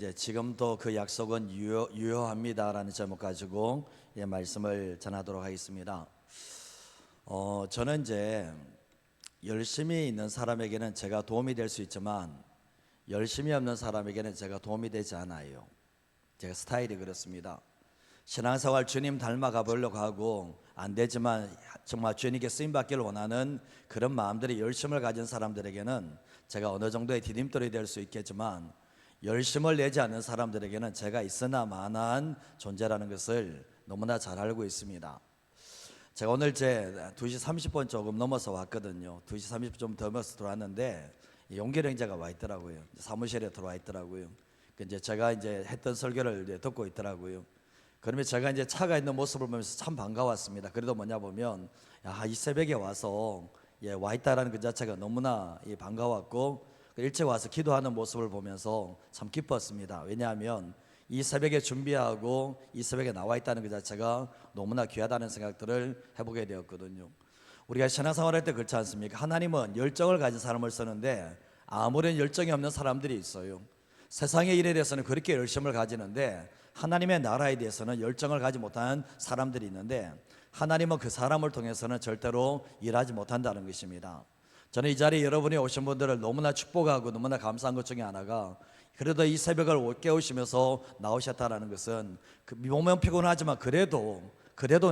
지금도 그 약속은 유효합니다라는 제목 가지고 말씀을 전하도록 하겠습니다. 저는 열심히 있는 사람에게는 제가 도움이 될 수 있지만 열심히 없는 사람에게는 제가 도움이 되지 않아요. 제가 스타일이 그렇습니다. 신앙생활 주님 닮아가 보려고 하고 안 되지만 정말 주님께 쓰임 받기를 원하는 그런 마음들이 열심을 가진 사람들에게는 제가 어느 정도의 디딤돌이 될 수 있겠지만 열심을 내지 않는 사람들에게는 제가 있으나 마나한 존재라는 것을 너무나 잘 알고 있습니다. 제가 오늘 2시 30분 조금 넘어서 왔거든요. 2시 30분 좀 넘어서 들어왔는데 용기령 자가 와 있더라고요. 사무실에 들어와 있더라고요. 제가 했던 설교를 듣고 있더라고요. 그러면 제가 차가 있는 모습을 보면서 참 반가웠습니다. 그래도 뭐냐 보면 이 새벽에 와서 와 있다라는 그 자체가 너무나 반가웠고 일찍 와서 기도하는 모습을 보면서 참 기뻤습니다. 왜냐하면 이 새벽에 준비하고 이 새벽에 나와 있다는 그 자체가 너무나 귀하다는 생각들을 해보게 되었거든요. 우리가 신앙생활할 때 그렇지 않습니까? 하나님은 열정을 가진 사람을 쓰는데 아무런 열정이 없는 사람들이 있어요. 세상의 일에 대해서는 그렇게 열심을 가지는데 하나님의 나라에 대해서는 열정을 가지 못한 사람들이 있는데 하나님은 그 사람을 통해서는 절대로 일하지 못한다는 것입니다. 저는 이 자리에 여러분이 오신 분들을 너무나 축복하고 너무나 감사한 것 중에 하나가 그래도 이 새벽을 깨우시면서 나오셨다는 것은 몸은 피곤하지만 그래도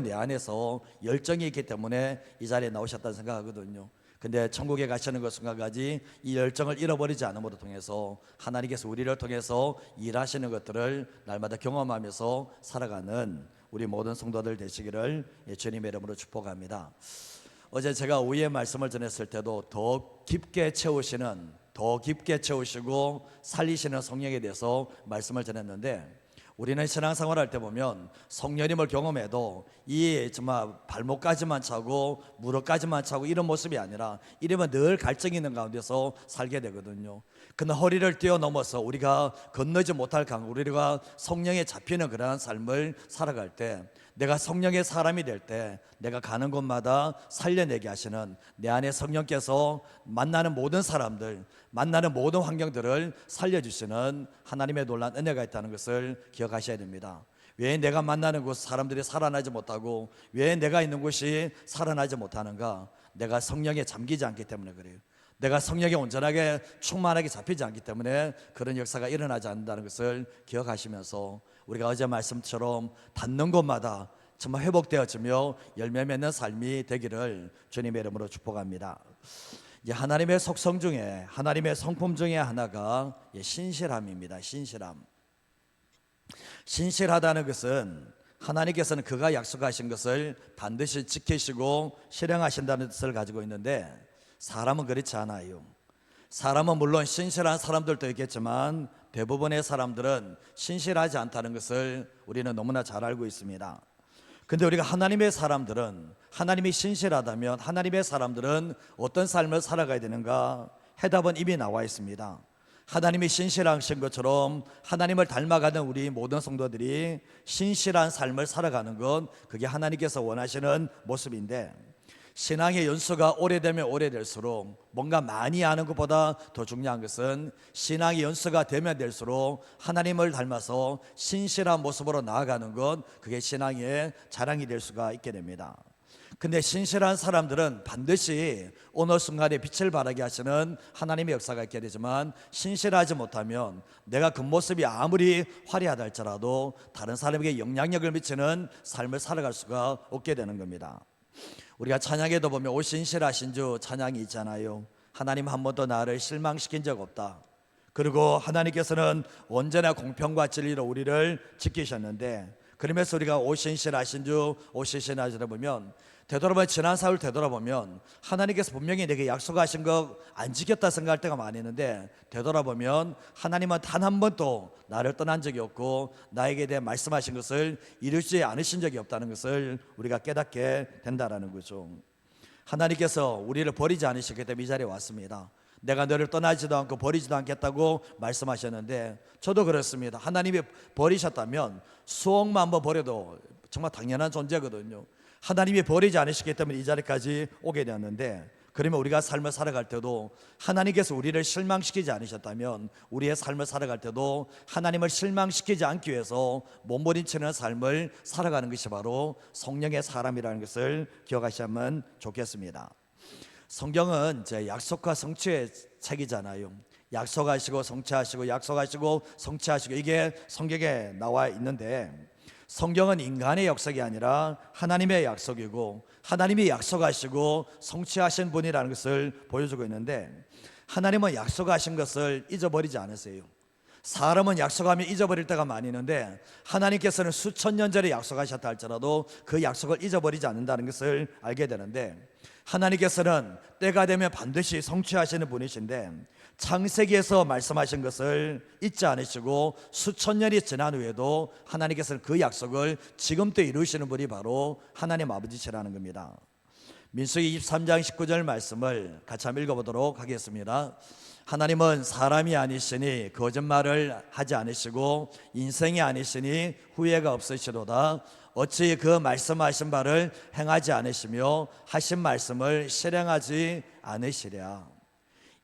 내 안에서 열정이 있기 때문에 이 자리에 나오셨다는 생각하거든요. 근데 천국에 가시는 그 순간까지 이 열정을 잃어버리지 않음으로 통해서 하나님께서 우리를 통해서 일하시는 것들을 날마다 경험하면서 살아가는 우리 모든 성도들 되시기를 주님의 이름으로 축복합니다. 어제 제가 오후에 말씀을 전했을 때도 더 깊게 채우시고 살리시는 성령에 대해서 말씀을 전했는데 우리는 신앙생활할 때 보면 성령님을 경험해도 이 정말 발목까지만 차고 무릎까지만 차고 이런 모습이 아니라 이러면 늘 갈증이 있는 가운데서 살게 되거든요. 근데 허리를 뛰어넘어서 우리가 건너지 못할 강, 우리가 성령에 잡히는 그러한 삶을 살아갈 때 내가 성령의 사람이 될 때 내가 가는 곳마다 살려내게 하시는 내 안에 성령께서 만나는 모든 사람들, 만나는 모든 환경들을 살려주시는 하나님의 놀라운 은혜가 있다는 것을 기억하셔야 됩니다. 왜 내가 만나는 곳 사람들이 살아나지 못하고 왜 내가 있는 곳이 살아나지 못하는가? 내가 성령에 잠기지 않기 때문에 그래요. 내가 성령에 온전하게 충만하게 잡히지 않기 때문에 그런 역사가 일어나지 않는다는 것을 기억하시면서 우리가 어제 말씀처럼 닿는 곳마다 정말 회복되어지며 열매 맺는 삶이 되기를 주님의 이름으로 축복합니다. 하나님의 속성 중에 하나님의 성품 중에 하나가 신실함입니다. 신실하다는 것은 하나님께서는 그가 약속하신 것을 반드시 지키시고 실행하신다는 뜻을 가지고 있는데 사람은 그렇지 않아요. 사람은 물론 신실한 사람들도 있겠지만 대부분의 사람들은 신실하지 않다는 것을 우리는 너무나 잘 알고 있습니다. 근데 우리가 하나님의 사람들은 하나님이 신실하다면 하나님의 사람들은 어떤 삶을 살아가야 되는가? 해답은 이미 나와 있습니다. 하나님이 신실하신 것처럼 하나님을 닮아가는 우리 모든 성도들이 신실한 삶을 살아가는 건 그게 하나님께서 원하시는 모습인데 신앙의 연수가 오래되면 오래될수록 뭔가 많이 아는 것보다 더 중요한 것은 신앙의 연수가 되면 될수록 하나님을 닮아서 신실한 모습으로 나아가는 것, 그게 신앙의 자랑이 될 수가 있게 됩니다. 근데 신실한 사람들은 반드시 어느 순간에 빛을 발하게 하시는 하나님의 역사가 있게 되지만 신실하지 못하면 내가 그 모습이 아무리 화려하다 할지라도 다른 사람에게 영향력을 미치는 삶을 살아갈 수가 없게 되는 겁니다. 우리가 찬양에도 보면 오 신실하신 주 찬양이 있잖아요. 하나님 한 번도 나를 실망시킨 적 없다. 그리고 하나님께서는 언제나 공평과 진리로 우리를 지키셨는데 그러면서 우리가 오 신실하신 주 보면 되돌아보면 지난 사흘 되돌아보면 하나님께서 분명히 내게 약속하신 거 안 지켰다 생각할 때가 많이 있는데 되돌아보면 하나님은 단 한 번도 나를 떠난 적이 없고 나에게 대해 말씀하신 것을 이루지 않으신 적이 없다는 것을 우리가 깨닫게 된다는 거죠. 하나님께서 우리를 버리지 않으셨기 때문에 이 자리에 왔습니다. 내가 너를 떠나지도 않고 버리지도 않겠다고 말씀하셨는데 저도 그렇습니다. 하나님이 버리셨다면 수억만 번 버려도 정말 당연한 존재거든요. 하나님이 버리지 않으셨기 때문에 이 자리까지 오게 되었는데 그러면 우리가 삶을 살아갈 때도 하나님께서 우리를 실망시키지 않으셨다면 우리의 삶을 살아갈 때도 하나님을 실망시키지 않기 위해서 몸부림치는 삶을 살아가는 것이 바로 성령의 사람이라는 것을 기억하시면 좋겠습니다. 성경은 이제 약속과 성취의 책이잖아요. 약속하시고 성취하시고 약속하시고 성취하시고 이게 성경에 나와 있는데, 성경은 인간의 약속이 아니라 하나님의 약속이고 하나님이 약속하시고 성취하신 분이라는 것을 보여주고 있는데, 하나님은 약속하신 것을 잊어버리지 않으세요. 사람은 약속하면 잊어버릴 때가 많이 있는데 하나님께서는 수천 년 전에 약속하셨다 할지라도 그 약속을 잊어버리지 않는다는 것을 알게 되는데, 하나님께서는 때가 되면 반드시 성취하시는 분이신데 창세기에서 말씀하신 것을 잊지 않으시고 수천 년이 지난 후에도 하나님께서는 그 약속을 지금도 이루시는 분이 바로 하나님 아버지시라는 겁니다. 민수기 23장 19절 말씀을 같이 한번 읽어보도록 하겠습니다. 하나님은 사람이 아니시니 거짓말을 하지 않으시고 인생이 아니시니 후회가 없으시도다. 어찌 그 말씀하신 바를 행하지 않으시며 하신 말씀을 실행하지 않으시랴.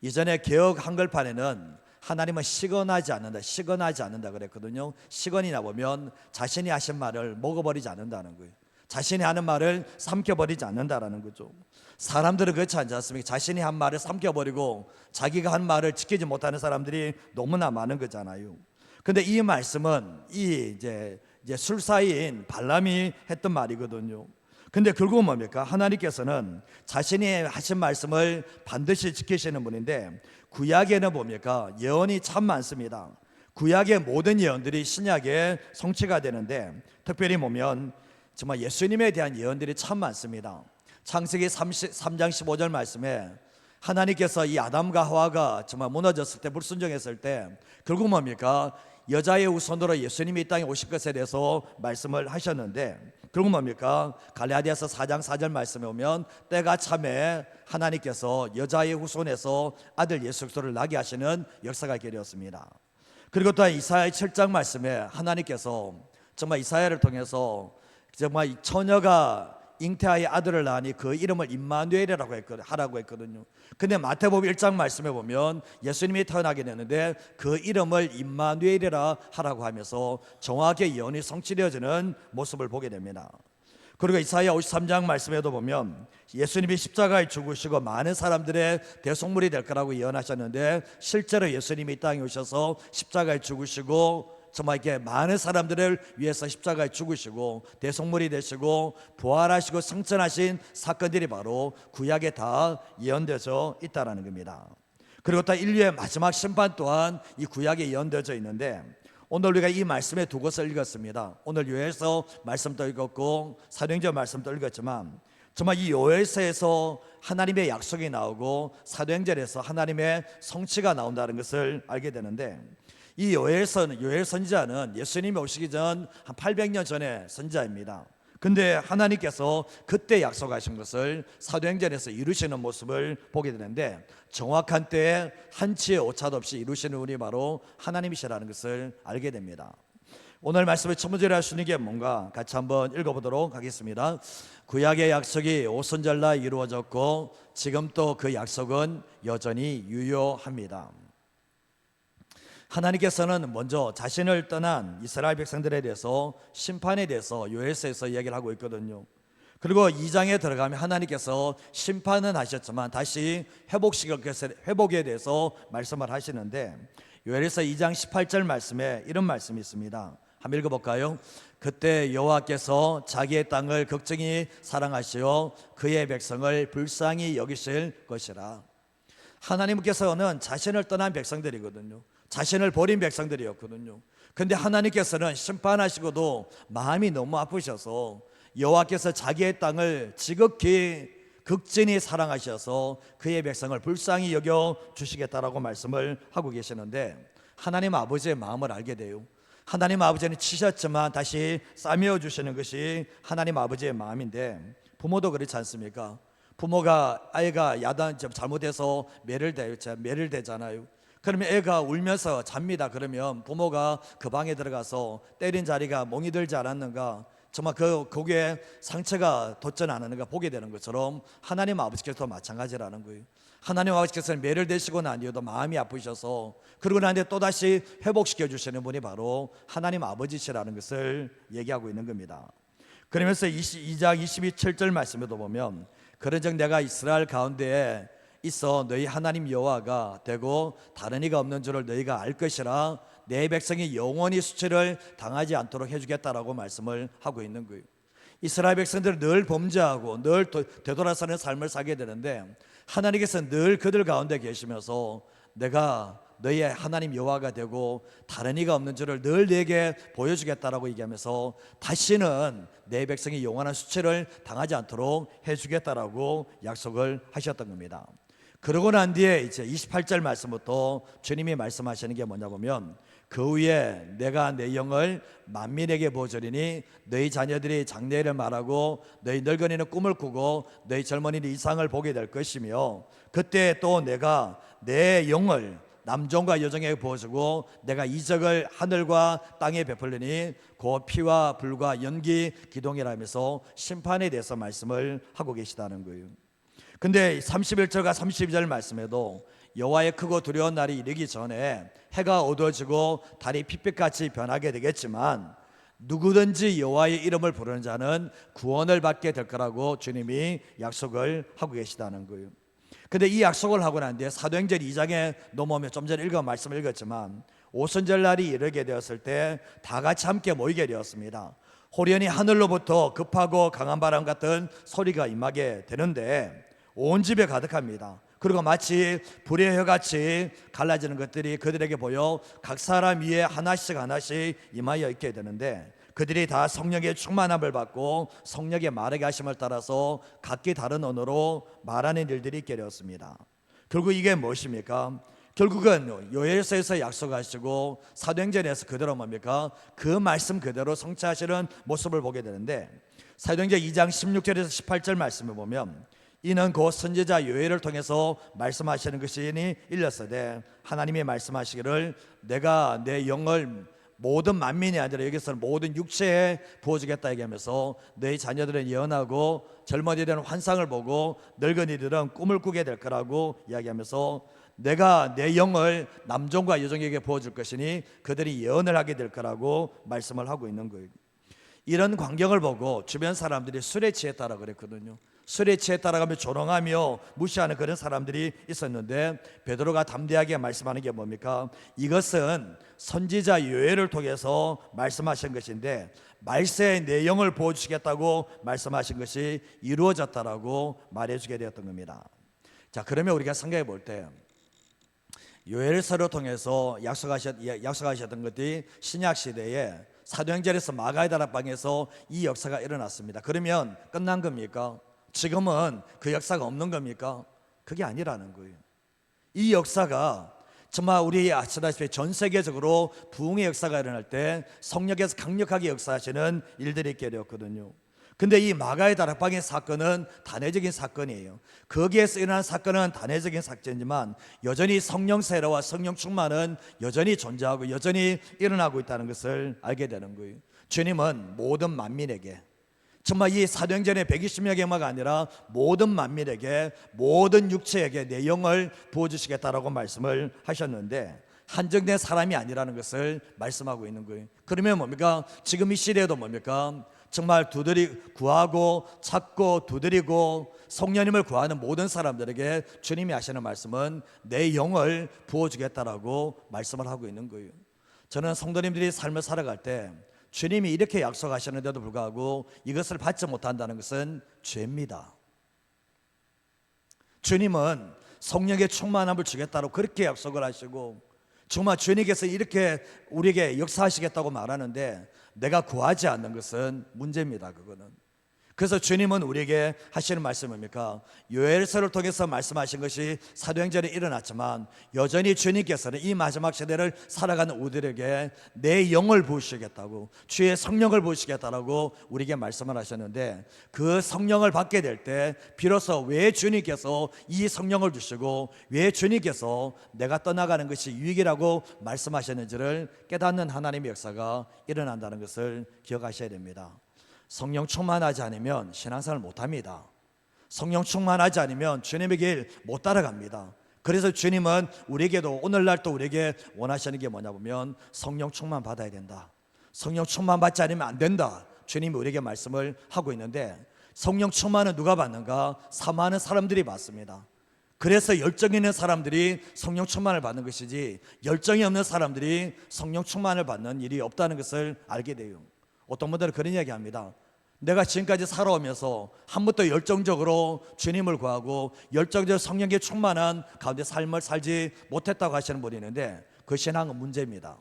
이전에 개역 한글판에는 하나님은 시건하지 않는다 그랬거든요. 시건이나 보면 자신이 하신 말을 먹어버리지 않는다는 거예요. 자신이 하는 말을 삼켜버리지 않는다라는 거죠. 사람들은 그렇지 않지 않습니까? 자신이 한 말을 삼켜버리고 자기가 한 말을 지키지 못하는 사람들이 너무나 많은 거잖아요. 근데 이 말씀은 이제 술사인 발람이 했던 말이거든요. 근데 결국은 뭡니까? 하나님께서는 자신이 하신 말씀을 반드시 지키시는 분인데, 구약에는 뭡니까? 예언이 참 많습니다. 구약의 모든 예언들이 신약에 성취가 되는데, 특별히 보면 정말 예수님에 대한 예언들이 참 많습니다. 창세기 3장 15절 말씀에 하나님께서 이 아담과 하와가 정말 무너졌을 때, 불순종했을 때 결국 뭡니까? 여자의 후손으로 예수님이 이 땅에 오실 것에 대해서 말씀을 하셨는데, 결국 뭡니까? 갈라디아서 4장 4절 말씀에 오면 때가 참에 하나님께서 여자의 후손에서 아들 예수 그리스도를 나게 하시는 역사가 있게 되었습니다. 그리고 또한 이사야 7장 말씀에 하나님께서 정말 이사야를 통해서 정말 처녀가 잉태하여 아들을 낳으니 그 이름을 임마누엘이라고 하라고 했거든요. 근데 마태복음 1장 말씀에 보면 예수님이 태어나게 되는데 그 이름을 임마누엘이라 하라고 하면서 정확하게 예언이 성취되어지는 모습을 보게 됩니다. 그리고 이사야 53장 말씀에도 보면 예수님이 십자가에 죽으시고 많은 사람들의 대속물이 될 거라고 예언하셨는데, 실제로 예수님이 이 땅에 오셔서 십자가에 죽으시고 정말 이렇게 많은 사람들을 위해서 십자가에 죽으시고 대속물이 되시고 부활하시고 승천하신 사건들이 바로 구약에 다 예언되어져 있다는 겁니다. 그리고 또 인류의 마지막 심판 또한 이 구약에 예언되어져 있는데, 오늘 우리가 이 말씀의 두 곳을 읽었습니다. 오늘 요엘서 말씀도 읽었고 사도행전 말씀도 읽었지만, 정말 이 요엘서에서 하나님의 약속이 나오고 사도행전에서 하나님의 성취가 나온다는 것을 알게 되는데, 이 요엘 선지자는 예수님이 오시기 전 한 800년 전의 선지자입니다. 근데 하나님께서 그때 약속하신 것을 사도행전에서 이루시는 모습을 보게 되는데, 정확한 때에 한치의 오차도 없이 이루시는 분이 바로 하나님이시라는 것을 알게 됩니다. 오늘 말씀을 첫 번째로 할 수 있는 게 뭔가 같이 한번 읽어보도록 하겠습니다. 구약의 약속이 오순절날 이루어졌고 지금 또 그 약속은 여전히 유효합니다. 하나님께서는 먼저 자신을 떠난 이스라엘 백성들에 대해서 심판에 대해서 요엘서에서 이야기를 하고 있거든요. 그리고 2장에 들어가면 하나님께서 심판은 하셨지만 다시 회복에 대해서 말씀을 하시는데, 요엘서 2장 18절 말씀에 이런 말씀이 있습니다. 한번 읽어볼까요? 그때 여호와께서 자기의 땅을 극정히 사랑하시어 그의 백성을 불쌍히 여기실 것이라. 하나님께서는 자신을 떠난 백성들이거든요. 자신을 버린 백성들이었거든요. 근데 하나님께서는 심판하시고도 마음이 너무 아프셔서 여호와께서 자기의 땅을 지극히 극진히 사랑하셔서 그의 백성을 불쌍히 여겨 주시겠다라고 말씀을 하고 계시는데, 하나님 아버지의 마음을 알게 돼요. 하나님 아버지는 치셨지만 다시 싸매어 주시는 것이 하나님 아버지의 마음인데, 부모도 그렇지 않습니까? 부모가 아이가 잘못해서 매를 대잖아요. 그러면 애가 울면서 잡니다. 그러면 부모가 그 방에 들어가서 때린 자리가 멍이 들지 않았는가, 정말 거기에 상처가 돋지 않는가 보게 되는 것처럼 하나님 아버지께서도 마찬가지라는 거예요. 하나님 아버지께서는 매를 대시고 난 뒤에도 마음이 아프셔서 그러고 난 뒤에 또다시 회복시켜 주시는 분이 바로 하나님 아버지시라는 것을 얘기하고 있는 겁니다. 그러면서 2장 27절 말씀에도 보면 그런즉 내가 이스라엘 가운데에 있어 너희 하나님 여호와가 되고 다른 이가 없는 줄을 너희가 알 것이라 내 백성이 영원히 수치를 당하지 않도록 해주겠다라고 말씀을 하고 있는 거예요. 이스라엘 백성들은 늘 범죄하고 늘 되돌아서는 삶을 살게 되는데 하나님께서 늘 그들 가운데 계시면서 내가 너희의 하나님 여호와가 되고 다른 이가 없는 줄을 늘 내게 보여주겠다라고 얘기하면서 다시는 내 백성이 영원한 수치를 당하지 않도록 해주겠다라고 약속을 하셨던 겁니다. 그러고 난 뒤에 이제 28절 말씀부터 주님이 말씀하시는 게 뭐냐 보면 그 후에 내가 내 영을 만민에게 부어주리니 너희 자녀들이 장래를 말하고 너희 늙은이는 꿈을 꾸고 너희 젊은이는 이상을 보게 될 것이며 그때 또 내가 내 영을 남종과 여종에게 부어주고 내가 이적을 하늘과 땅에 베풀리니 곧 피와 불과 연기 기동이라면서 심판에 대해서 말씀을 하고 계시다는 거예요. 근데 31절과 32절 말씀에도 여호와의 크고 두려운 날이 이르기 전에 해가 어두워지고 달이 핏빛같이 변하게 되겠지만 누구든지 여호와의 이름을 부르는 자는 구원을 받게 될 거라고 주님이 약속을 하고 계시다는 거예요. 근데 이 약속을 하고 난 뒤에 사도행전 2장에 넘어오면 좀 전에 말씀을 읽었지만 오순절 날이 이르게 되었을 때 다 같이 함께 모이게 되었습니다. 호련히 하늘로부터 급하고 강한 바람 같은 소리가 임하게 되는데 온 집에 가득합니다. 그리고 마치 불의 혀같이 갈라지는 것들이 그들에게 보여 각 사람 위에 하나씩 임하여 있게 되는데 그들이 다 성령의 충만함을 받고 성령의 말하게 하심을 따라서 각기 다른 언어로 말하는 일들이 있게 되었습니다. 결국 이게 무엇입니까? 결국은 요엘서에서 약속하시고 사도행전에서 그대로 뭡니까? 그 말씀 그대로 성취하시는 모습을 보게 되는데 사도행전 2장 16절에서 18절 말씀을 보면 이는 곧 선지자 요엘을 통해서 말씀하시는 것이니 일렀으되 하나님이 말씀하시기를 내가 내 영을 모든 만민이 아니라 여기서는 모든 육체에 부어주겠다 얘기하면서 너희 자녀들은 예언하고 젊은이들은 환상을 보고 늙은이들은 꿈을 꾸게 될 거라고 이야기하면서 내가 내 영을 남종과 여종에게 부어줄 것이니 그들이 예언을 하게 될 거라고 말씀을 하고 있는 거예요. 이런 광경을 보고 주변 사람들이 술에 취했다라고 그랬거든요. 술에 취했다라고 하면 조롱하며 무시하는 그런 사람들이 있었는데 베드로가 담대하게 말씀하는 게 뭡니까? 이것은 선지자 요엘을 통해서 말씀하신 것인데 말세에 내 영을 부어주시겠다고 말씀하신 것이 이루어졌다라고 말해주게 되었던 겁니다. 자, 그러면 우리가 생각해 볼 때 요엘서를 통해서 약속하셨던 것들이 신약 시대에 사도행전에서 마가의 다락방에서 이 역사가 일어났습니다. 그러면 끝난 겁니까? 지금은 그 역사가 없는 겁니까? 그게 아니라는 거예요. 이 역사가 정말 우리 아시다시피 전 세계적으로 부흥의 역사가 일어날 때 성령께서 강력하게 역사하시는 일들이 있게 되었거든요. 근데 이 마가의 다락방의 사건은 단회적인 사건이에요. 거기에서 일어난 사건은 단회적인 사건이지만 여전히 성령 세례와 성령 충만은 여전히 존재하고 여전히 일어나고 있다는 것을 알게 되는 거예요. 주님은 모든 만민에게 정말 이 사도행전의 120여 개마가 아니라 모든 만민에게 모든 육체에게 내 영을 부어주시겠다라고 말씀을 하셨는데 한정된 사람이 아니라는 것을 말씀하고 있는 거예요. 그러면 뭡니까? 지금 이 시대에도 뭡니까? 정말 구하고 찾고 두드리고 성령님을 구하는 모든 사람들에게 주님이 하시는 말씀은 내 영을 부어주겠다라고 말씀을 하고 있는 거예요. 저는 성도님들이 삶을 살아갈 때 주님이 이렇게 약속하셨는데도 불구하고 이것을 받지 못한다는 것은 죄입니다. 주님은 성령의 충만함을 주겠다고 그렇게 약속을 하시고 정말 주님께서 이렇게 우리에게 역사하시겠다고 말하는데 내가 구하지 않는 것은 문제입니다. 그거는. 그래서 주님은 우리에게 하시는 말씀은 뭡니까? 요엘서를 통해서 말씀하신 것이 사도행전에 일어났지만 여전히 주님께서는 이 마지막 시대를 살아가는 우리들에게 내 영을 부으시겠다고 주의 성령을 부으시겠다라고 우리에게 말씀을 하셨는데 그 성령을 받게 될 때 비로소 왜 주님께서 이 성령을 주시고 왜 주님께서 내가 떠나가는 것이 유익이라고 말씀하셨는지를 깨닫는 하나님의 역사가 일어난다는 것을 기억하셔야 됩니다. 성령 충만하지 않으면 신앙생활을 못합니다. 성령 충만하지 않으면 주님의 길 못 따라갑니다. 그래서 주님은 우리에게도 오늘날 또 우리에게 원하시는 게 뭐냐 보면 성령 충만 받아야 된다. 성령 충만 받지 않으면 안 된다. 주님이 우리에게 말씀을 하고 있는데, 성령 충만은 누가 받는가? 사모하는 사람들이 받습니다. 그래서 열정 있는 사람들이 성령 충만을 받는 것이지, 열정이 없는 사람들이 성령 충만을 받는 일이 없다는 것을 알게 돼요. 어떤 분들은 그런 이야기 합니다. 내가 지금까지 살아오면서 한 번도 열정적으로 주님을 구하고 열정적으로 성령의 충만한 가운데 삶을 살지 못했다고 하시는 분이 있는데, 그 신앙은 문제입니다.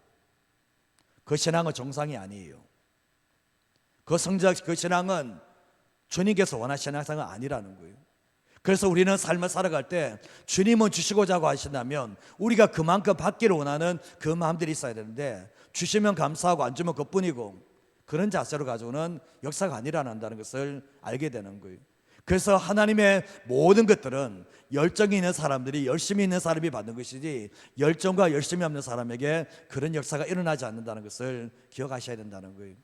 그 신앙은 정상이 아니에요. 그 신앙은 주님께서 원하시는 신앙은 아니라는 거예요. 그래서 우리는 삶을 살아갈 때 주님은 주시고자 하신다면 우리가 그만큼 받기를 원하는 그 마음들이 있어야 되는데, 주시면 감사하고 안 주면 그뿐이고, 그런 자세로 가지고는 역사가 아니라는 것을 알게 되는 거예요. 그래서 하나님의 모든 것들은 열정이 있는 사람들이, 열심히 있는 사람이 받는 것이지, 열정과 열심이 없는 사람에게 그런 역사가 일어나지 않는다는 것을 기억하셔야 된다는 거예요.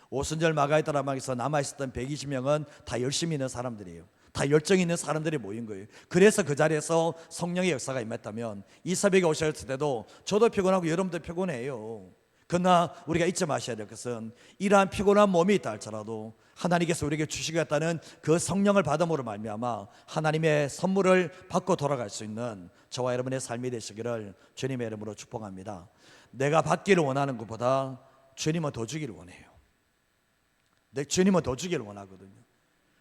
오순절 마가의 드라마에서 남아있었던 120명은 다 열심히 있는 사람들이에요. 다 열정이 있는 사람들이 모인 거예요. 그래서 그 자리에서 성령의 역사가 임했다면 이 새벽에 오셨을 때도 저도 피곤하고 여러분도 피곤해요. 그러나 우리가 잊지 마셔야 될 것은, 이러한 피곤한 몸이 있다 할지라도 하나님께서 우리에게 주시겠다는 그 성령을 받음으로 말미암아 하나님의 선물을 받고 돌아갈 수 있는 저와 여러분의 삶이 되시기를 주님의 이름으로 축복합니다. 내가 받기를 원하는 것보다 주님은 더 주기를 원해요. 주님은 더 주기를 원하거든요.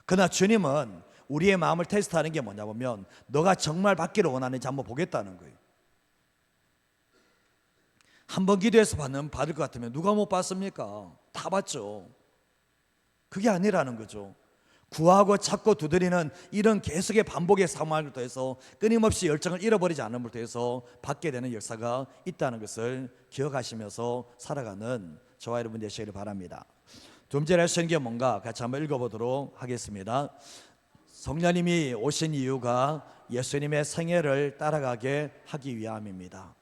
그러나 주님은 우리의 마음을 테스트하는 게 뭐냐 보면, 너가 정말 받기를 원하는지 한번 보겠다는 거예요. 한 번 기도해서 받을 것 같으면 누가 못 받습니까? 다 받죠. 그게 아니라는 거죠. 구하고 찾고 두드리는 이런 계속의 반복의 사모함을 통해서 끊임없이 열정을 잃어버리지 않음을 통해서 받게 되는 역사가 있다는 것을 기억하시면서 살아가는 저와 여러분 되시기를 바랍니다. 두 번째로 할 수 있는 게 뭔가 같이 한번 읽어보도록 하겠습니다. 성령님이 오신 이유가 예수님의 생애를 따라가게 하기 위함입니다.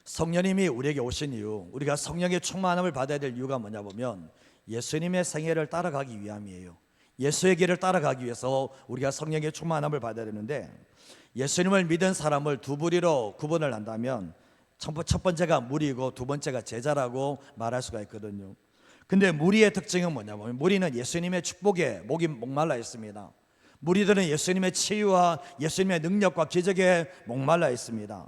성령님이 우리에게 오신 이유, 우리가 성령의 충만함을 받아야 될 이유가 뭐냐 보면 예수님의 생애를 따라가기 위함이에요. 예수의 길을 따라가기 위해서 우리가 성령의 충만함을 받아야 되는데, 예수님을 믿은 사람을 두 부류로 구분을 한다면 첫 번째가 무리이고 두 번째가 제자라고 말할 수가 있거든요. 근데 무리의 특징은 뭐냐면, 무리는 예수님의 축복에 목이 목말라 있습니다. 무리들은 예수님의 치유와 예수님의 능력과 기적에 목말라 있습니다.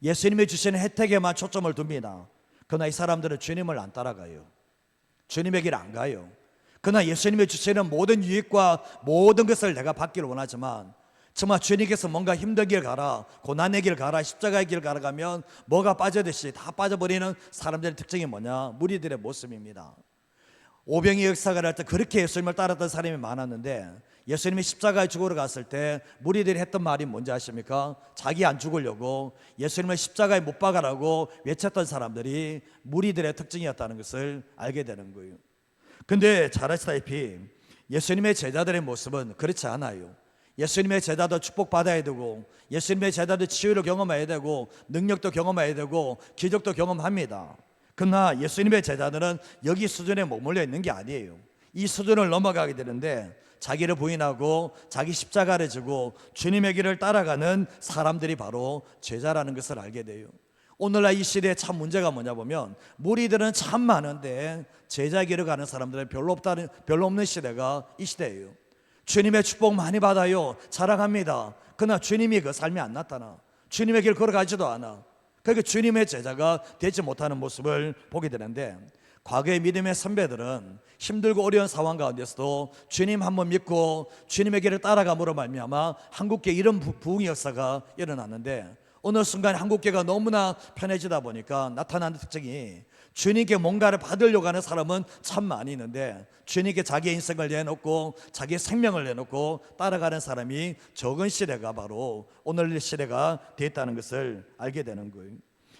예수님이 주시는 혜택에만 초점을 둡니다. 그러나 이 사람들은 주님을 안 따라가요. 주님의 길 안 가요. 그러나 예수님이 주시는 모든 유익과 모든 것을 내가 받기를 원하지만, 정말 주님께서 뭔가 힘든 길 가라, 고난의 길 가라, 십자가의 길 가라 가면 뭐가 빠져듯이 다 빠져버리는 사람들의 특징이 뭐냐? 무리들의 모습입니다. 오병이 역사를 할 때 그렇게 예수님을 따랐던 사람이 많았는데, 예수님이 십자가에 죽으러 갔을 때 무리들이 했던 말이 뭔지 아십니까? 자기 안 죽으려고 예수님을 십자가에 못 박아라고 외쳤던 사람들이 무리들의 특징이었다는 것을 알게 되는 거예요. 근데 잘 아시다시피 예수님의 제자들의 모습은 그렇지 않아요. 예수님의 제자도 축복받아야 되고, 예수님의 제자도 치유를 경험해야 되고, 능력도 경험해야 되고, 기적도 경험합니다. 그러나 예수님의 제자들은 여기 수준에 머물러 있는 게 아니에요. 이 수준을 넘어가게 되는데, 자기를 부인하고 자기 십자가를 지고 주님의 길을 따라가는 사람들이 바로 제자라는 것을 알게 돼요. 오늘날 이 시대에 참 문제가 뭐냐 보면, 무리들은 참 많은데 제자 길을 가는 사람들은 별로 없는 시대가 이 시대예요. 주님의 축복 많이 받아요, 자랑합니다. 그러나 주님이 그 삶이 안 나타나. 주님의 길 걸어가지도 않아. 그러니까 주님의 제자가 되지 못하는 모습을 보게 되는데, 과거의 믿음의 선배들은 힘들고 어려운 상황 가운데서도 주님 한번 믿고 주님의 길을 따라감으로 말미암아 한국교회 이런 부흥의 역사가 일어났는데, 어느 순간 한국교회가 너무나 편해지다 보니까 나타나는 특징이, 주님께 뭔가를 받으려고 하는 사람은 참 많이 있는데 주님께 자기의 인생을 내놓고 자기의 생명을 내놓고 따라가는 사람이 적은 시대가 바로 오늘 시대가 됐다는 것을 알게 되는 거예요.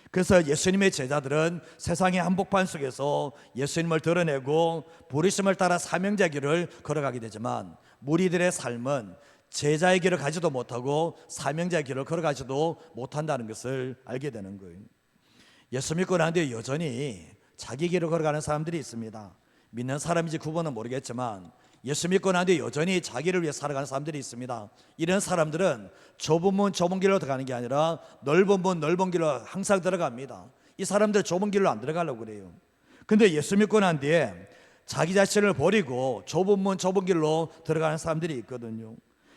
그래서 예수님의 제자들은 세상의 한복판 속에서 예수님을 드러내고 부르심을 따라 사명자 길을 걸어가게 되지만, 무리들의 삶은 제자의 길을 가지도 못하고 사명자의 길을 걸어가지도 못한다는 것을 알게 되는 거예요. 예수 믿고 난 뒤에 여전히 자기 길을 걸어가는 사람들이 있습니다. 믿는 사람인지 구분은 모르겠지만 예수 믿고 난 뒤에 여전히 자기를 위해 살아가는 사람들이 있습니다. 이런 사람들은 좁은 문 좁은 길로 들어가는 게 아니라 넓은 문 넓은 길로 항상 들어갑니다. 이 사람들 좁은 길로 안 들어가려고 그래요. 근데 예수 믿고 난 뒤에 자기 자신을 버리고 좁은 문 좁은 길로 들어가는 사람들이 있거든요.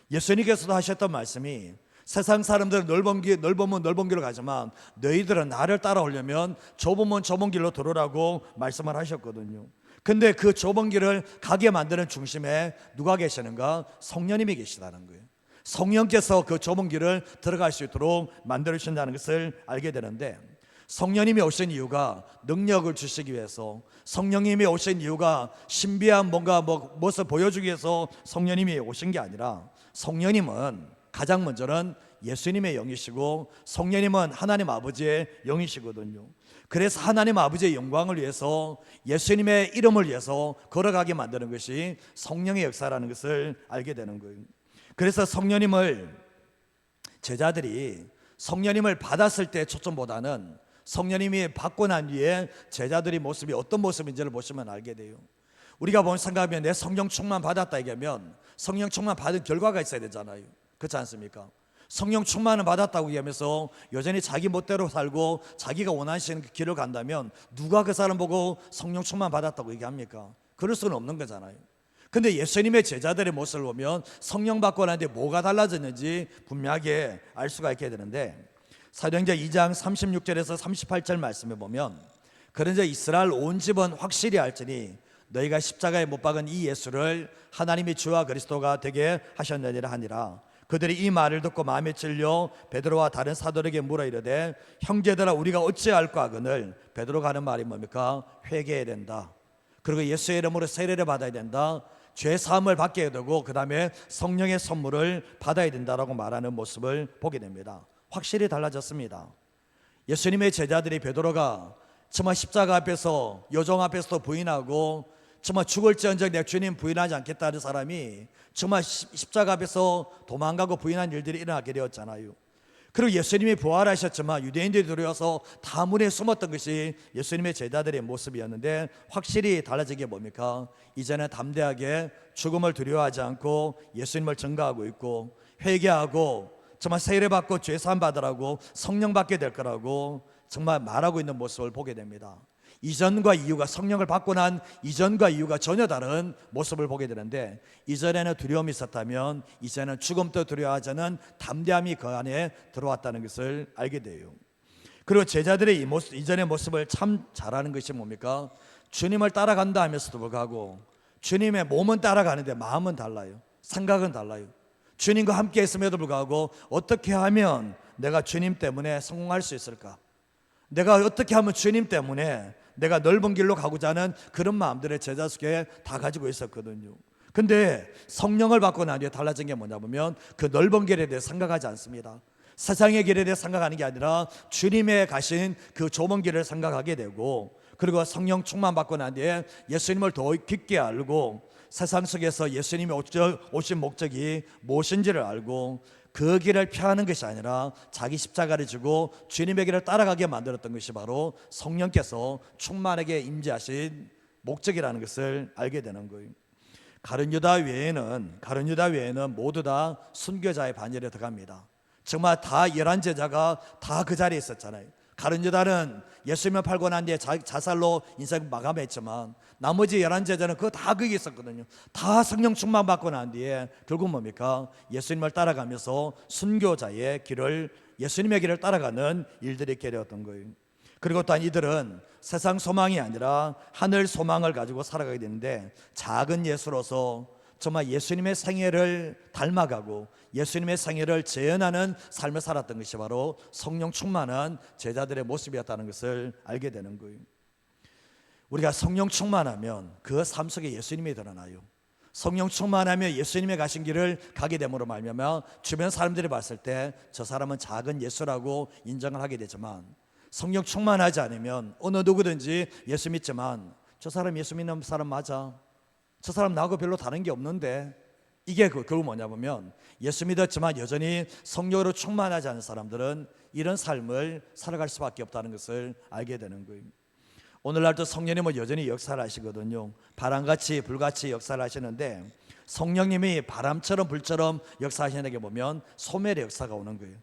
예수님께서도 하셨던 말씀이 세상 사람들은 넓은 문 넓은 길로 가지만 너희들은 나를 따라오려면 좁은 문 좁은 길로 들어오라고 말씀을 하셨거든요. 근데 그 좁은 길을 가게 만드는 중심에 누가 계시는가? 성령님이 계시다는 거예요. 성령께서 그 좁은 길을 들어갈 수 있도록 만들어 주신다는 것을 알게 되는데, 성령님이 오신 이유가 능력을 주시기 위해서, 성령님이 오신 이유가 신비한 뭔가 무엇을 보여주기 위해서 성령님이 오신 게 아니라, 성령님은 가장 먼저는 예수님의 영이시고 성령님은 하나님 아버지의 영이시거든요. 그래서 하나님 아버지의 영광을 위해서, 예수님의 이름을 위해서 걸어가게 만드는 것이 성령의 역사라는 것을 알게 되는 거예요. 그래서 제자들이 성령님을 받았을 때 초점보다는 성령님이 받고 난 뒤에 제자들의 모습이 어떤 모습인지를 보시면 알게 돼요. 우리가 생각하면 내 성령 충만 받았다 얘기하면 성령 충만 받은 결과가 있어야 되잖아요. 그렇지 않습니까? 성령 충만을 받았다고 얘기하면서 여전히 자기 멋대로 살고 자기가 원하시는 길을 간다면 누가 그 사람 보고 성령 충만 받았다고 얘기합니까? 그럴 수는 없는 거잖아요. 근데 예수님의 제자들의 모습을 보면 성령 받고 난 뒤에 뭐가 달라졌는지 분명하게 알 수가 있게 되는데, 사도행전 2장 36절에서 38절 말씀에 보면, 그런즉 이스라엘 온 집은 확실히 알지니 너희가 십자가에 못 박은 이 예수를 하나님이 주와 그리스도가 되게 하셨느니라 하니라. 그들이 이 말을 듣고 마음에 찔려 베드로와 다른 사도에게 물어 이르되, 형제들아 우리가 어찌할까 하거늘. 베드로가 하는 말이 뭡니까? 회개해야 된다. 그리고 예수의 이름으로 세례를 받아야 된다. 죄 사함을 받게 되고 그 다음에 성령의 선물을 받아야 된다라고 말하는 모습을 보게 됩니다. 확실히 달라졌습니다. 예수님의 제자들이 베드로가 정말 십자가 앞에서, 요종 앞에서도 부인하고 정말 죽을지언정 내 주님 부인하지 않겠다는 사람이 정말 십자가 앞에서 도망가고 부인한 일들이 일어나게 되었잖아요. 그리고 예수님이 부활하셨지만 유대인들이 두려워서 다 문에 숨었던 것이 예수님의 제자들의 모습이었는데, 확실히 달라진 게 뭡니까? 이제는 담대하게 죽음을 두려워하지 않고 예수님을 증거하고 있고, 회개하고 정말 세례받고 죄사함 받으라고, 성령 받게 될 거라고 정말 말하고 있는 모습을 보게 됩니다. 이전과 이후가, 성령을 받고 난 이전과 이후가 전혀 다른 모습을 보게 되는데, 이전에는 두려움이 있었다면 이제는 죽음도 두려워하지 않은 담대함이 그 안에 들어왔다는 것을 알게 돼요. 그리고 제자들의 이 모습, 이전의 모습을 참 잘하는 것이 뭡니까? 주님을 따라간다 하면서도 불구하고 주님의 몸은 따라가는데 마음은 달라요. 생각은 달라요. 주님과 함께 했음에도 불구하고 어떻게 하면 내가 주님 때문에 성공할 수 있을까? 내가 어떻게 하면 주님 때문에 내가 넓은 길로 가고자 하는 그런 마음들의 제자 속에 다 가지고 있었거든요. 근데 성령을 받고 난 뒤에 달라진 게 뭐냐 보면 그 넓은 길에 대해 생각하지 않습니다. 세상의 길에 대해 생각하는 게 아니라 주님의 가신 그 좁은 길을 생각하게 되고, 그리고 성령 충만 받고 난 뒤에 예수님을 더 깊게 알고 세상 속에서 예수님이 오신 목적이 무엇인지를 알고 그 길을 피하는 것이 아니라 자기 십자가를 지고 주님의 길을 따라가게 만들었던 것이 바로 성령께서 충만하게 임재하신 목적이라는 것을 알게 되는 거예요. 가룟 유다 외에는 모두 다 순교자의 반열에 들어갑니다. 정말 다 11제자가 다 그 자리에 있었잖아요. 가룟 유다는 예수님을 팔고 난 뒤에 자살로 인생 마감했지만 나머지 11제자는 그거 다 거기 있었거든요. 다 성령 충만 받고 난 뒤에 결국 뭡니까? 예수님을 따라가면서 순교자의 길을, 예수님의 길을 따라가는 일들이 있게 되었던 거예요. 그리고 또한 이들은 세상 소망이 아니라 하늘 소망을 가지고 살아가게 되는데, 작은 예수로서 정말 예수님의 생애를 닮아가고 예수님의 생애를 재현하는 삶을 살았던 것이 바로 성령 충만한 제자들의 모습이었다는 것을 알게 되는 거예요. 우리가 성령 충만하면 그 삶 속에 예수님이 드러나요. 성령 충만하면 예수님의 가신 길을 가게 됨으로 말미암아 주변 사람들이 봤을 때 저 사람은 작은 예수라고 인정을 하게 되지만, 성령 충만하지 않으면 어느 누구든지 예수 믿지만 저 사람 예수 믿는 사람 맞아, 저 사람 나하고 별로 다른 게 없는데, 이게 결국 뭐냐 보면 예수 믿었지만 여전히 성령으로 충만하지 않은 사람들은 이런 삶을 살아갈 수밖에 없다는 것을 알게 되는 거예요. 오늘날도 성령님은 여전히 역사를 하시거든요. 바람같이 불같이 역사를 하시는데, 성령님이 바람처럼 불처럼 역사하시는 게 보면 소멸의 역사가 오는 거예요.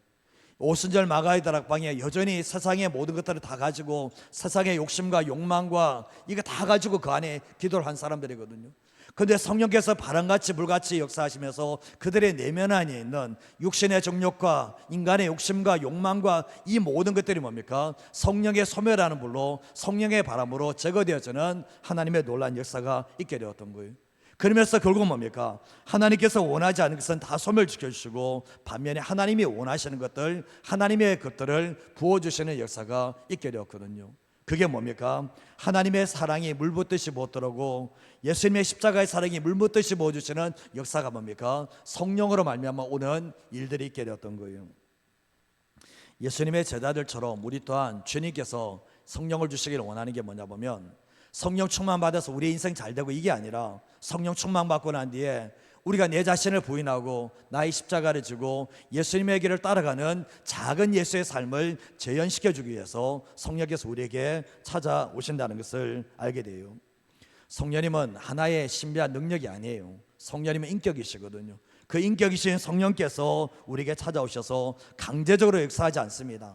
오순절 마가의 다락방에 여전히 세상의 모든 것들을 다 가지고, 세상의 욕심과 욕망과 이거 다 가지고 그 안에 기도를 한 사람들이거든요. 그런데 성령께서 바람같이 불같이 역사하시면서 그들의 내면 안에 있는 육신의 정욕과 인간의 욕심과 욕망과 이 모든 것들이 뭡니까? 성령의 소멸하는 불로, 성령의 바람으로 제거되어지는 하나님의 놀라운 역사가 있게 되었던 거예요. 그러면서 결국 뭡니까? 하나님께서 원하지 않는 것은 다 소멸시켜 주시고, 반면에 하나님이 원하시는 것들, 하나님의 것들을 부어주시는 역사가 있게 되었거든요. 그게 뭡니까? 하나님의 사랑이 물붓듯이 부었더라고, 예수님의 십자가의 사랑이 물붓듯이 부어주시는 역사가 뭡니까? 성령으로 말미암아 오는 일들이 있게 되었던 거예요. 예수님의 제자들처럼 우리 또한 주님께서 성령을 주시기를 원하는 게 뭐냐 보면, 성령 충만 받아서 우리 인생 잘 되고 이게 아니라, 성령 충만 받고 난 뒤에 우리가 내 자신을 부인하고 나의 십자가를 지고 예수님의 길을 따라가는 작은 예수의 삶을 재현시켜 주기 위해서 성령께서 우리에게 찾아오신다는 것을 알게 돼요. 성령님은 하나의 신비한 능력이 아니에요. 성령님은 인격이시거든요. 그 인격이신 성령께서 우리에게 찾아오셔서 강제적으로 역사하지 않습니다.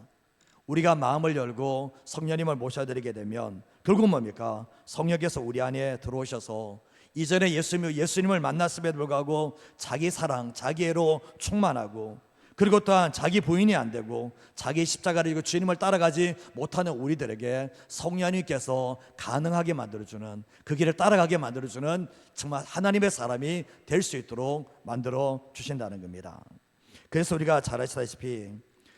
우리가 마음을 열고 성령님을 모셔드리게 되면 결국 뭡니까? 성령께서 우리 안에 들어오셔서 이전에 예수님을 만났음에도 불구하고 자기 사랑, 자기 애로 충만하고, 그리고 또한 자기 부인이 안 되고 자기 십자가를 지고 주님을 따라가지 못하는 우리들에게 성령님께서 가능하게 만들어주는, 그 길을 따라가게 만들어주는 정말 하나님의 사람이 될 수 있도록 만들어 주신다는 겁니다. 그래서 우리가 잘 아시다시피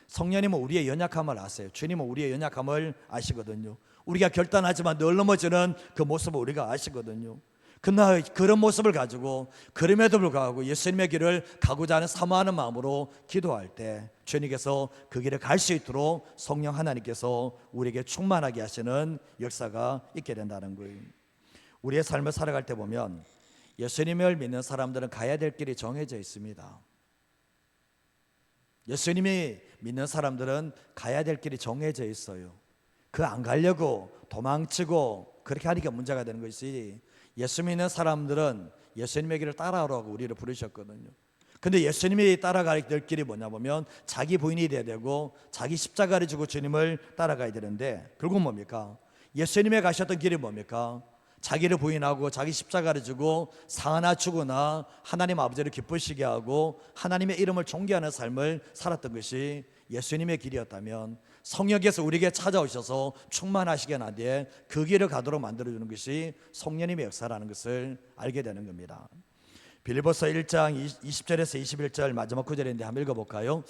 성령님은 우리의 연약함을 아세요. 주님은 우리의 연약함을 아시거든요. 우리가 결단하지만 늘 넘어지는 그 모습을 우리가 아시거든요. 그러나 그런 모습을 가지고 그럼에도 불구하고 예수님의 길을 가고자 하는 사모하는 마음으로 기도할 때 주님께서 그 길을 갈 수 있도록 성령 하나님께서 우리에게 충만하게 하시는 역사가 있게 된다는 거예요. 우리의 삶을 살아갈 때 보면 예수님을 믿는 사람들은 가야 될 길이 정해져 있습니다. 예수님이 믿는 사람들은 가야 될 길이 정해져 있어요. 그 안 가려고 도망치고 그렇게 하니까 문제가 되는 것이지, 예수 믿는 사람들은 예수님의 길을 따라오라고 우리를 부르셨거든요. 근데 예수님이 따라가야 될 길이 뭐냐 보면 자기 부인이 돼야 되고 자기 십자가를 지고 주님을 따라가야 되는데, 결국 뭡니까? 예수님이 가셨던 길이 뭡니까? 자기를 부인하고 자기 십자가를 지고 사나 죽으나 하나님 아버지를 기쁘시게 하고 하나님의 이름을 존귀하는 삶을 살았던 것이 예수님의 길이었다면, 성령께서 우리에게 찾아오셔서 충만하시게 한 뒤에 그 길을 가도록 만들어주는 것이 성령님의 역사라는 것을 알게 되는 겁니다. 빌립보서 1장 20절에서 21절 마지막 구절인데 한번 읽어볼까요?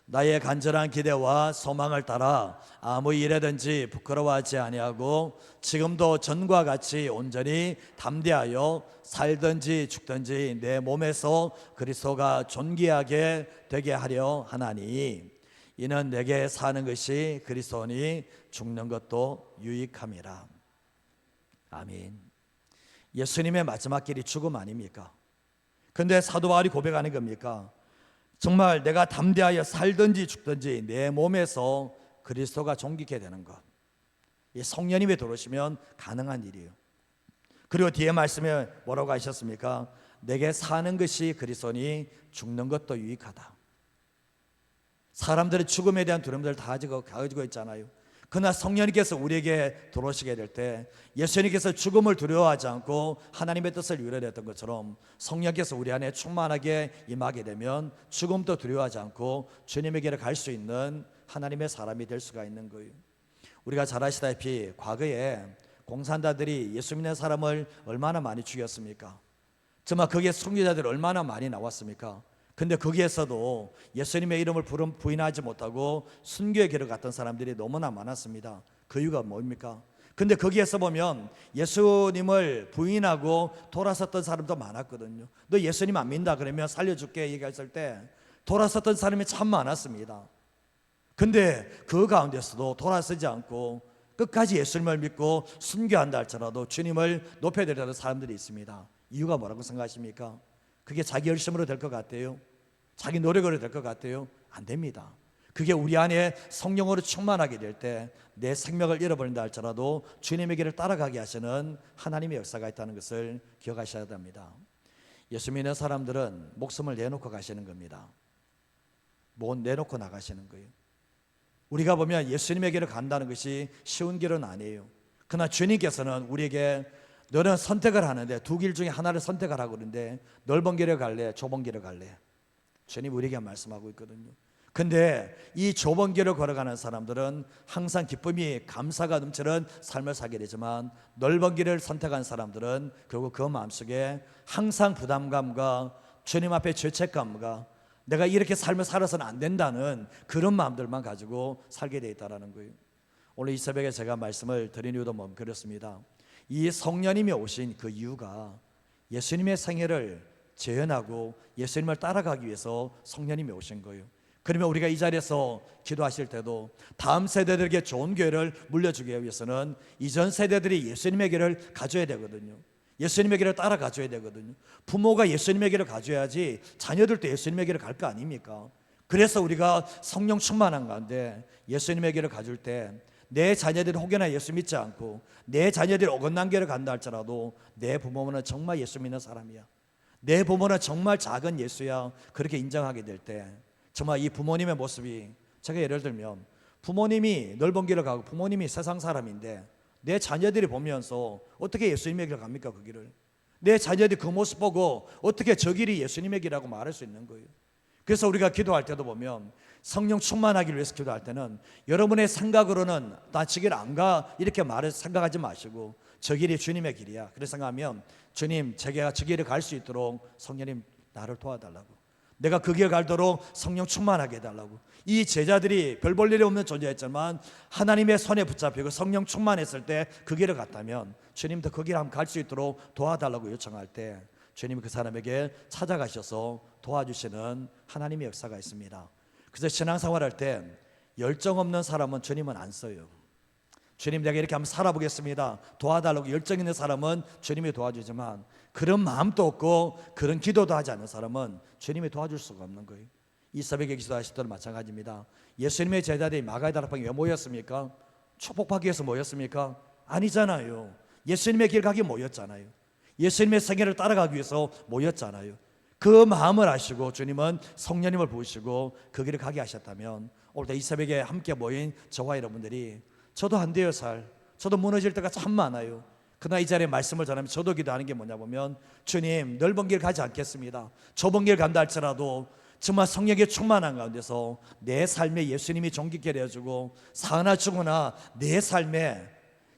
나의 간절한 기대와 소망을 따라 아무 일에든지 부끄러워하지 아니하고 지금도 전과 같이 온전히 담대하여 살든지 죽든지 내 몸에서 그리스도가 존귀하게 되게 하려 하나니, 이는 내게 사는 것이 그리스도니 죽는 것도 유익함이라. 아멘. 예수님의 마지막 길이 죽음 아닙니까? 근데 사도 바울이 고백하는 겁니까? 정말 내가 담대하여 살든지 죽든지 내 몸에서 그리스도가 존귀케 되는 것, 이 성령님이 들어오시면 가능한 일이에요. 그리고 뒤에 말씀에 뭐라고 하셨습니까? 내게 사는 것이 그리스도니 죽는 것도 유익하다. 사람들의 죽음에 대한 두려움들을 다 가지고 있잖아요. 그러나 성령님께서 우리에게 들어오시게 될 때 예수님께서 죽음을 두려워하지 않고 하나님의 뜻을 이루어냈던 것처럼 성령께서 우리 안에 충만하게 임하게 되면 죽음도 두려워하지 않고 주님의 길을 갈 수 있는 하나님의 사람이 될 수가 있는 거예요. 우리가 잘 아시다시피 과거에 공산자들이 예수 믿는 사람을 얼마나 많이 죽였습니까? 정말 거기에 순교자들이 얼마나 많이 나왔습니까? 근데 거기에서도 예수님의 이름을 부인하지 못하고 순교의 길을 갔던 사람들이 너무나 많았습니다. 그 이유가 뭡니까? 근데 거기에서 보면 예수님을 부인하고 돌아섰던 사람도 많았거든요. 너 예수님 안 믿는다 그러면 살려줄게 얘기했을 때 돌아섰던 사람이 참 많았습니다. 근데 그 가운데서도 돌아서지 않고 끝까지 예수님을 믿고 순교한다 할지라도 주님을 높여드리는 사람들이 있습니다. 이유가 뭐라고 생각하십니까? 그게 자기 열심으로 될 것 같아요? 자기 노력으로 될 것 같아요? 안 됩니다. 그게 우리 안에 성령으로 충만하게 될 때 내 생명을 잃어버린다 할지라도 주님의 길을 따라가게 하시는 하나님의 역사가 있다는 것을 기억하셔야 됩니다. 예수 믿는 사람들은 목숨을 내놓고 가시는 겁니다. 못 내놓고 나가시는 거예요. 우리가 보면 예수님의 길을 간다는 것이 쉬운 길은 아니에요. 그러나 주님께서는 우리에게 너는 선택을 하는데 두 길 중에 하나를 선택하라고 그러는데 넓은 길을 갈래, 좁은 길을 갈래? 주님 우리에게 말씀하고 있거든요. 근데 이 좁은 길을 걸어가는 사람들은 항상 기쁨이 감사가 넘치는 삶을 살게 되지만 넓은 길을 선택한 사람들은 결국 그 마음속에 항상 부담감과 주님 앞에 죄책감과 내가 이렇게 삶을 살아서는 안 된다는 그런 마음들만 가지고 살게 되어 있다는 거예요. 오늘 이 새벽에 제가 말씀을 드린 이유도 뭐 그렇습니다. 이 성령님이 오신 그 이유가 예수님의 생애를 재현하고 예수님을 따라가기 위해서 성령님이 오신 거예요. 그러면 우리가 이 자리에서 기도하실 때도 다음 세대들에게 좋은 교회를 물려주기 위해서는 이전 세대들이 예수님의 길을 가져야 되거든요. 예수님의 길을 따라가줘야 되거든요. 부모가 예수님의 길을 가져야지 자녀들도 예수님의 길을 갈 거 아닙니까? 그래서 우리가 성령 충만한 가운데 예수님의 길을 가줄 때 내 자녀들이 혹여나 예수 믿지 않고 내 자녀들이 어긋난 길을 간다 할지라도 내 부모는 정말 예수 믿는 사람이야, 내 부모는 정말 작은 예수야, 그렇게 인정하게 될 때 정말 이 부모님의 모습이, 제가 예를 들면 부모님이 넓은 길을 가고 부모님이 세상 사람인데 내 자녀들이 보면서 어떻게 예수님의 길을 갑니까? 그 길을 내 자녀들이 그 모습 보고 어떻게 저 길이 예수님의 길이라고 말할 수 있는 거예요. 그래서 우리가 기도할 때도 보면 성령 충만하기를 위해서 기도할 때는 여러분의 생각으로는 나 저 길 안 가 이렇게 말해서 생각하지 마시고 저 길이 주님의 길이야, 그렇게 생각하면 주님 제가 저 길을 갈 수 있도록 성령님 나를 도와달라고, 내가 그 길 갈도록 성령 충만하게 해달라고. 이 제자들이 별 볼 일이 없는 존재였지만 하나님의 손에 붙잡히고 성령 충만했을 때 그 길을 갔다면 주님도 그 길 한번 갈 수 있도록 도와달라고 요청할 때 주님이 그 사람에게 찾아가셔서 도와주시는 하나님의 역사가 있습니다. 그래서 신앙생활할 때 열정 없는 사람은 주님은 안 써요. 주님 내가 이렇게 한번 살아보겠습니다 도와달라고 열정 있는 사람은 주님이 도와주지만 그런 마음도 없고 그런 기도도 하지 않는 사람은 주님이 도와줄 수가 없는 거예요. 이 새벽에 기도하실 때도 마찬가지입니다. 예수님의 제자들이 마가의 다락방에 왜 모였습니까? 축복받기 위해서 모였습니까? 아니잖아요. 예수님의 길 가기 모였잖아요. 예수님의 생애를 따라가기 위해서 모였잖아요. 그 마음을 아시고 주님은 성령님을 부으시고 그 길을 가게 하셨다면 오늘 이 새벽에 함께 모인 저와 여러분들이 저도 안 돼요 저도 무너질 때가 참 많아요. 그러나 이 자리에 말씀을 전하면 저도 기도하는 게 뭐냐 보면 주님 넓은 길 가지 않겠습니다. 좁은 길 간다 할지라도 정말 성령의 충만한 가운데서 내 삶에 예수님이 존귀케 되어주고 사나 죽으나 내 삶에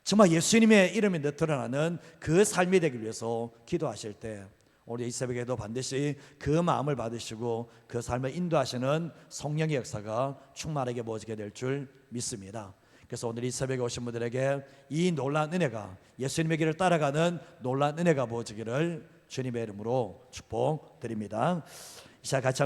정말 예수님의 이름이 드러나는 그 삶이 되기 위해서 기도하실 때 우리 이 새벽에도 반드시 그 마음을 받으시고 그 삶을 인도하시는 성령의 역사가 충만하게 부어지게 될 줄 믿습니다. 그래서 오늘 이 새벽에 오신 분들에게 이 놀라운 은혜가, 예수님의 길을 따라가는 놀라운 은혜가 부어지기를 주님의 이름으로 축복드립니다. 이 시간 같이